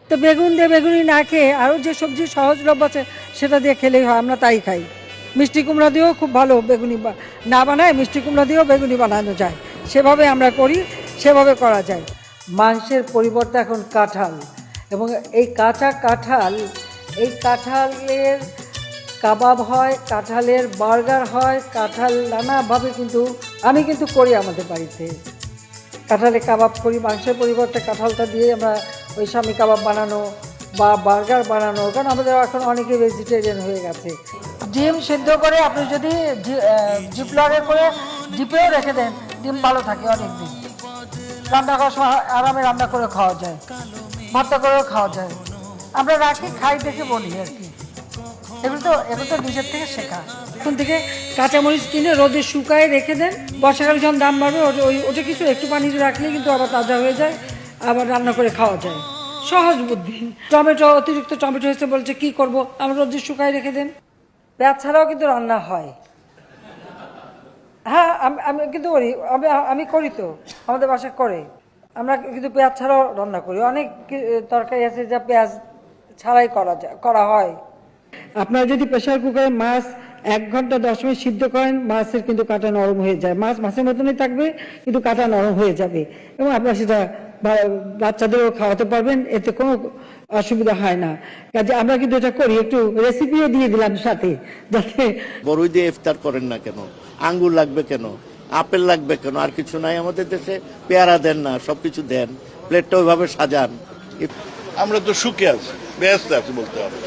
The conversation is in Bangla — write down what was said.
তো বেগুন দিয়ে বেগুনি না খেয়ে আরও যে সবজি সহজলভ্য আছে সেটা দিয়ে খেলেই হয়, আমরা তাই খাই। মিষ্টি কুমড়া দিয়েও খুব ভালো বেগুনি না বানায়, মিষ্টি কুমড়া দিয়েও বেগুনি বানানো যায়, সেভাবে আমরা করি, সেভাবে করা যায়। মাংসের পরিবর্তে এখন কাঁঠাল, এবং এই কাঁচা কাঁঠাল, এই কাঁঠালের কাবাব হয়, কাঁঠালের বার্গার হয়, কাঁঠাল নানাভাবে কিন্তু আমি কিন্তু করি আমাদের বাড়িতে। কাঁঠালে কাবাব করি, মাংসের পরিবর্তে কাঁঠালটা দিয়ে আমরা ওই স্বামী কাবাব বানানো বা বার্গার বানানো, কারণ আমাদের এখন অনেকে ভেজিটেরিয়ান হয়ে গেছে। ডিম সিদ্ধ করে আপনি যদি জিপলকে করে জিপেও রেখে দেন, ডিম ভালো থাকে অনেক দিন। রান্না করার সময় আরামে রান্না করে খাওয়া যায়, ভর্তা করেও খাওয়া যায়। আমরা রাখি, খাই দেখে বলি আর কি। এগুলো তো নিজের থেকে শেখা। এখন থেকে কাঁচামরিচ কিনে রোদে শুকায় রেখে দেন, বর্ষাকালে যখন দাম বাড়বে ওটা কিছু একটু পানিতে রাখলে কিন্তু আবার তাজা হয়ে যায়, আবার রান্না করে খাওয়া যায়। সহজ বুদ্ধি। টমেটো, অতিরিক্ত টমেটো হয়েছে বলছে কি করব, আমরা রোদে শুকায় রেখে দেন। পেঁয়াজ ছাড়াও কিন্তু রান্না হয়। হ্যাঁ, আমি কিন্তু করি, আমি করি তো, আমাদের বাসায় করে। আমরা কিন্তু পেঁয়াজ ছাড়াও রান্না করি। অনেক তরকারি আছে যা পেঁয়াজ ছাড়াই করা হয়। আপনারা যদি প্রেসার কুকারে মাছ 1 ঘন্টা 10 মিনিট সিদ্ধ করেন, মাছের কিন্তু কাঁটা নরম হয়ে যায়। মাছ মাছের মতনই থাকবে, কিন্তু কাঁটা নরম হয়ে যাবে, এবং আপনারা সেটা বাচ্চাদেরও খাওয়াতে পারবেন, এতে কোনো অসুবিধা হয় না। কাজে আমরা কিন্তু এটা করি, একটু রেসিপিও দিয়ে দিলাম সাথে, যাতে। বড়ই দিয়ে ইফতার করেন না কেন? আঙ্গুর লাগবে কেন? আপেল লাগবে কেন? আর কিছু নাই আমাদের দেশে। পেয়ারা দেন না, সবকিছু দেন, প্লেটটা ওইভাবে সাজান। আমরা তো সুখে আছি, ব্যস্ত আছি বলতে হবে।